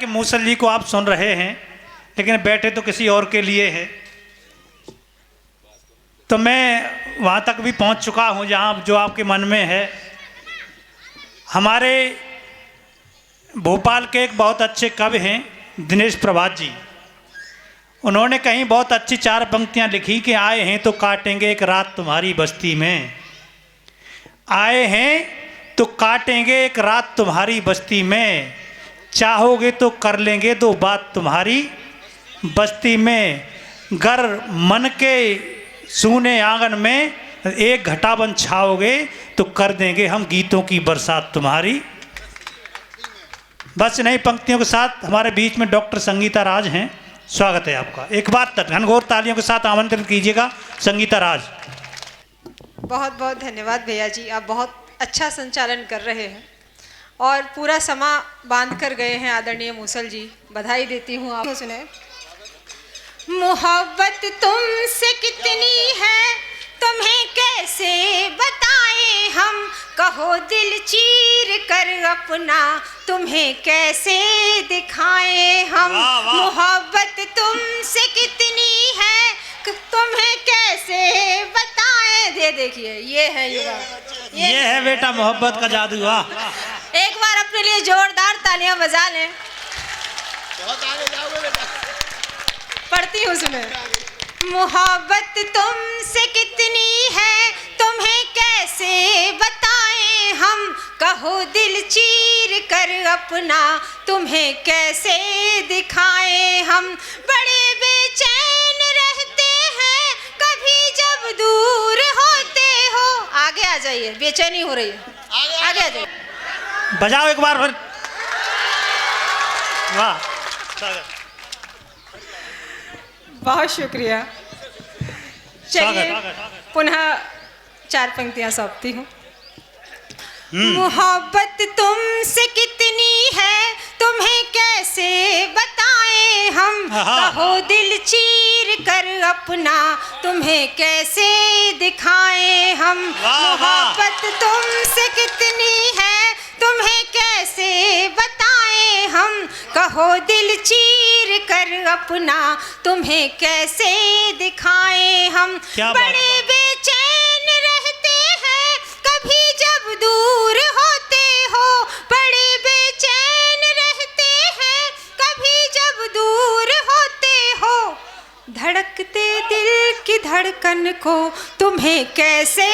मूसल जी को आप सुन रहे हैं, लेकिन बैठे तो किसी और के लिए है। तो मैं वहाँ तक भी पहुँच चुका हूँ जहाँ जो आपके मन में है। हमारे भोपाल के एक बहुत अच्छे कवि हैं दिनेश प्रभात जी। उन्होंने कहीं बहुत अच्छी 4 पंक्तियाँ लिखी कि आए हैं तो काटेंगे एक रात तुम्हारी बस्ती में, आए हैं तो काटेंगे एक रात तुम्हारी बस्ती में, चाहोगे तो कर लेंगे 2 बात तुम्हारी बस्ती में, घर मन के सूने आंगन में एक घटाबन छाओगे तो कर देंगे हम गीतों की बरसात तुम्हारी। बस नई पंक्तियों के साथ हमारे बीच में डॉक्टर संगीता राज हैं। स्वागत है आपका। एक बार घनघोर तालियों के साथ आमंत्रित कीजिएगा संगीता राज। बहुत बहुत धन्यवाद भैया जी, आप बहुत अच्छा संचालन कर रहे हैं और पूरा समा बांध कर गए हैं आदरणीय मूसल जी। बधाई देती हूँ। आप सुने। मोहब्बत तुमसे कितनी है तुम्हें कैसे बताएं हम, कहो दिल चीर कर अपना तुम्हें कैसे दिखाएं हम। मोहब्बत तुमसे कितनी है तुम्हें कैसे बताएं। देखिए ये है ये है बेटा मोहब्बत का जादू। एक बार अपने लिए जोरदार तालियां बजा लें। बहुत आगे जाओगे बेटा। पढ़ती हूँ सुने। मोहब्बत तुमसे कितनी है तुम्हें कैसे बताएं हम, कहो दिल चीर कर अपना तुम्हें कैसे दिखाएं हम। बड़े बेचैन रहते हैं कभी जब दूर होते हो। आगे आ जाइए, बेचैनी हो रही है। आगे आ जाइए, बजाओ एक बार फिर। वाह, बहुत शुक्रिया। चलिए पुनः 4 पंक्तियां सौंपती हूँ। मोहब्बत तुमसे कितनी है तुम्हें कैसे बताएं हम, कहो दिल चीर कर अपना तुम्हें कैसे दिखाएं हम। मोहब्बत तुमसे कितनी है तुम्हें कैसे बताएं हम, कहो दिल चीर कर अपना तुम्हें कैसे दिखाएं हम। बड़े बेचैन रहते हैं कभी जब दूर होते हो, बड़े बेचैन रहते हैं कभी जब दूर होते हो। धड़कते दिल की धड़कन को तुम्हें कैसे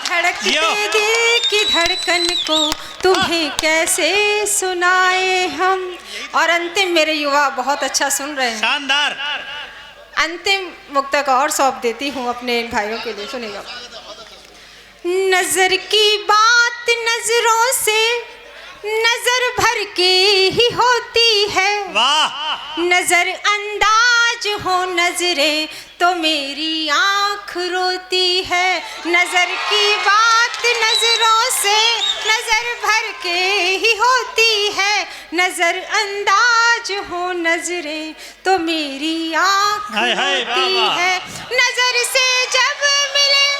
धड़कते दिल की धड़कन को तुम्हें कैसे सुनाए हम। और अंतिम, मेरे युवा बहुत अच्छा सुन रहे हैं, शानदार। अंतिम मुक्तक और सौंप देती हूँ अपने इन भाइयों के लिए। सुनिएगा। नजर की बात नजरों से नजर भर के ही होती है, नजर अंदाज हो नजरें तो मेरी आँख रोती है। नजर की बात नजरों से नजर भर के ही होती है, नजर अंदाज हो नजरें तो मेरी आँख रोती है। नजर से जब मिले।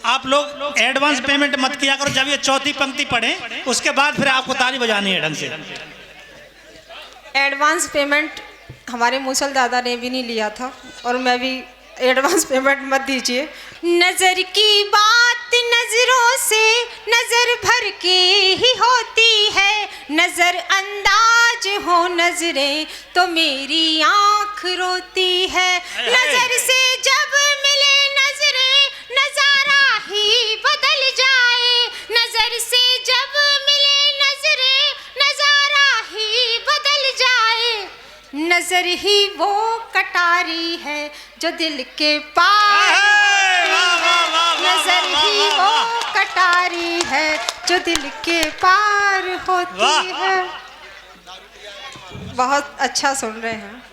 आप लोग एडवांस पेमेंट मत किया करो। जब ये 4थी पंक्ति पढ़ें उसके बाद फिर आपको ताली बजानी है ढंग से। एडवांस पेमेंट हमारे मूसल दादा ने भी नहीं लिया था और मैं भी एडवांस पेमेंट मत दीजिए। नजर की बात नजरों से नजर भर के ही होती है, नजर अंदाज हो नजरें तो मेरी आँख रोती है। नजर से जब मिले नजरें नजारा ही बदल जाए, नजर से जब मिले नजरें नजारा ही बदल जाए। नजर ही वो कटारी है जो दिल के पार, नजर ही वो कटारी है जो दिल के पार होती है। बहुत अच्छा सुन रहे हैं।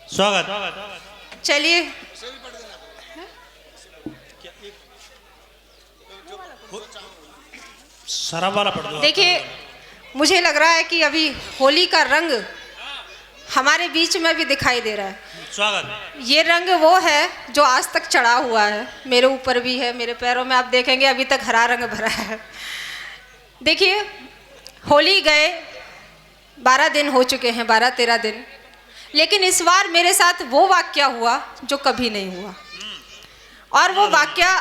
स्वागत। चलिए शराब वाला पढ़ दो। देखिए, मुझे लग रहा है कि अभी होली का रंग हमारे बीच में भी दिखाई दे रहा है। स्वागत। ये रंग वो है जो आज तक चढ़ा हुआ है, मेरे ऊपर भी है, मेरे पैरों में आप देखेंगे अभी तक हरा रंग भरा है। देखिए, होली गए 12 दिन हो चुके हैं, 12-13 दिन, लेकिन इस बार मेरे साथ वो वाकया हुआ जो कभी नहीं हुआ। और वो वाकया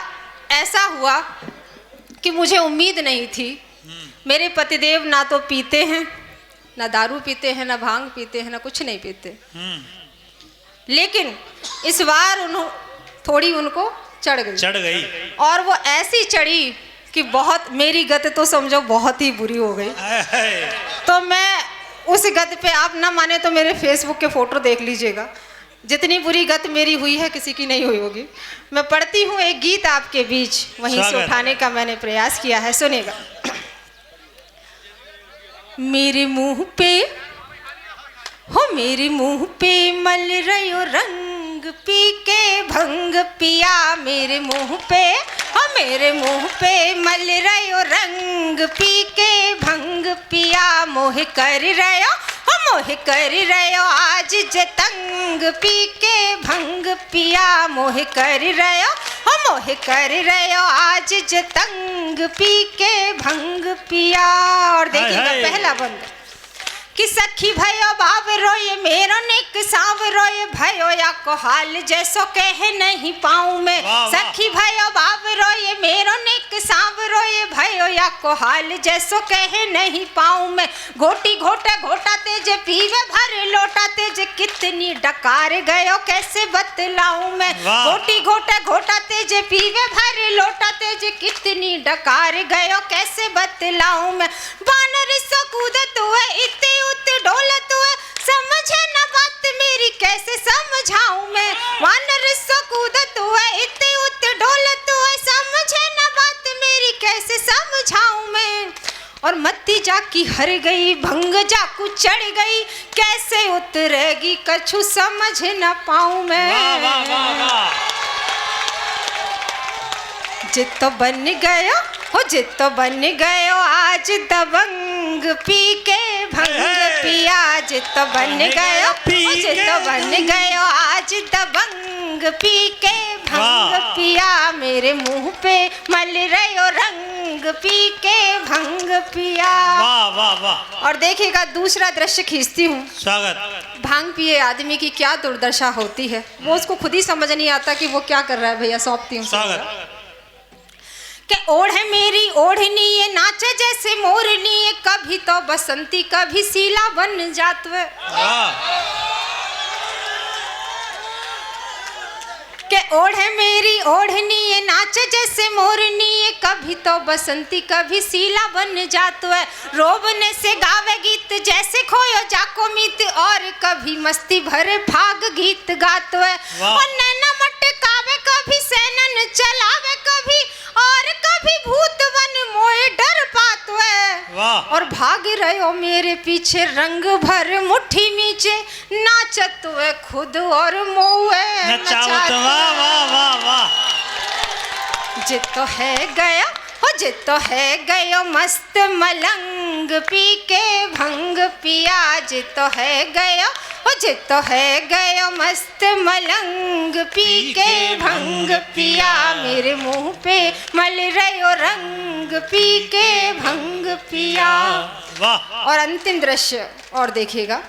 ऐसा हुआ कि मुझे उम्मीद नहीं थी। मेरे पतिदेव ना तो पीते हैं, ना दारू पीते हैं, ना भांग पीते हैं, ना कुछ नहीं पीते, लेकिन इस बार थोड़ी उनको चढ़ गई। और वो ऐसी चढ़ी कि बहुत, मेरी गत तो समझो बहुत ही बुरी हो गई। तो मैं उस गत पे, आप ना माने तो मेरे फेसबुक के फोटो देख लीजिएगा, जितनी बुरी गत मेरी हुई है किसी की नहीं हुई होगी। मैं पढ़ती हूँ एक गीत आपके बीच, वहीं से उठाने का मैंने प्रयास किया है, सुनेगा। मेरे मुंह पे हो, मेरे मुंह पे मल रयो रंग, पी के भंग पिया। मेरे मुंह पे हो, मेरे मुंह पे मल रयो रंग, पी के भंग पिया। मोह कर रयो हो, मोह कर रयो आज जतंग, पी के भंग पिया। मोह कर रयो हो, मोह कर रयो आज जतंग, पी के भंग पिया। और देखिएगा पहला बंद कि सखी भयो बाब रोए मेरो नेक सांव रोए भयो या को हाल जैसो कह नहीं पाऊं मैं। सखी भयो बाब रोए मेरो नेक सांव रोए भयो या को हाल जैसो कह नहीं पाऊं मैं। घोटी घोटा घोटा तेज पीवे भर लोटा तेज, कितनी डकार गयो कैसे बतलाऊं मैं। घोटी घोटा घोटा तेज पीवे भर लोटा तेज, कितनी डकार गयो कैसे बतलाऊं मैं। बानर सो कूदत हुए इतने उत डोलत हुए, समझे न बात मेरी कैसे समझाऊं मैं। वानर सो कूदत हुए इतने उत डोलत हुए, समझे न बात मेरी कैसे समझाऊं मैं। और मत्ती जाकी हर गई, भंग जाकू चढ़ गई, कैसे उतरेगी कछु समझ न पाऊं मैं। वाह वाह वाह। जित तो बन गयो हो, जित तो बन गयो आज दबंग, पी के भंग पिया। जित तो बन गयो हो, जित तो बन गयो आज दबंग, पी के भंग पिया। मेरे मुंह पे मल रयो रंग, पी के भंग पिया। वाह वाह वाह। और देखिएगा दूसरा दृश्य खींचती हूँ। स्वागत। भांग पिए आदमी की क्या दुर्दशा होती है, वो उसको खुद ही समझ नहीं आता कि वो क्या कर रहा है। भैया सौंपती हूँ। स्वागत। के ओढ़ मेरी ओढ़नी ये नाचे जैसे मोरनी, ये कभी तो बसंती कभी सीला बन जातवे। के ओढ़ मेरी ओढ़नी ये नाचे जैसे मोरनी, ये कभी तो बसंती कभी सीला बन जातवे। रोबने से गावे गीत जैसे खोयो जाको मीत, और कभी मस्ती भरे फाग गीत गातवे। और नैना मटकावे कभी सैनन चलावे, कभी और कभी भूत बन मोए डर पातवे। और भाग रहे हो मेरे पीछे रंग भर मुट्ठी नीचे, नाचत वे खुद और मोए नचात। वाह वाह वाह वाह। जित तो है गया हो, जित तो है गयो मस्त मलंग, पी के भंग पिया। जित तो है गयो हो, जित तो है गयो मस्त मलंग, पी के भंग पिया। मेरे मुंह पे मल रयो रंग, पी के भंग पिया। वाह। और अंतिम दृश्य और देखिएगा,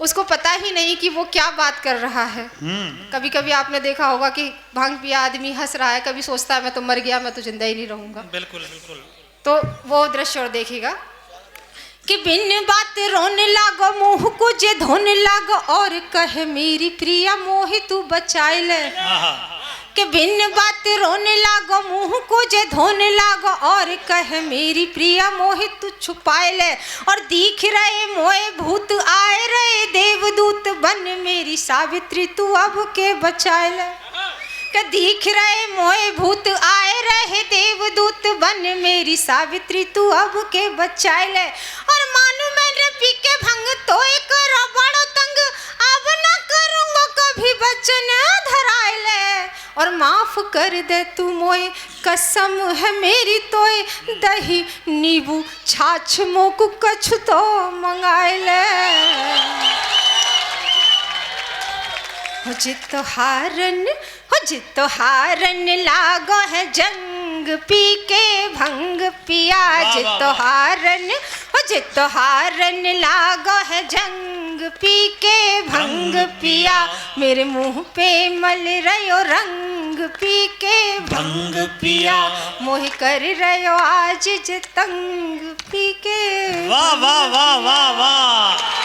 उसको पता ही नहीं कि वो क्या बात कर रहा है। कभी कभी आपने देखा होगा कि भांग पिया आदमी हंस रहा है, कभी सोचता है मैं तो मर गया, मैं तो जिंदा ही नहीं रहूंगा। बिल्कुल बिल्कुल। तो वो दृश्य और देखिएगा कि बिन बात रोने लागो, मुंह को जे धोने लागो, और कहे मेरी प्रिया मोहि तू बचाए ले। कि बिन बात रोने लागो, मुंह को जे धोने लागो, और कहे मेरी प्रिया मोहि तू छुपाए ले। और दिख रहे मोए भूत आए रहे देवदूत बन, मेरी सावित्री तू अब के बचाए ले। कि दिख रहे मोए भूत आए रहे देवदूत बन, मेरी सावित्री तू अब के बचाए ले। और मानू मैंने पी के भंग तो एक बड़ो तंग, अब ना करूंगा कभी बचन धराए ले। और माफ कर दे तू मोए, कसम है मेरी तोए, दही नींबू छाछ मोकू कछु तो मंगाए ले। हो जितो हारन लागो है जंग पी के भंग पिया जितो हारन लागो है जंग पी के भंग पिया मेरे मुंह पे मल रयो रंग पी के भंग पिया मोहि कर रयो आज जतंग पी के वाह वाह वाह वाह वाह।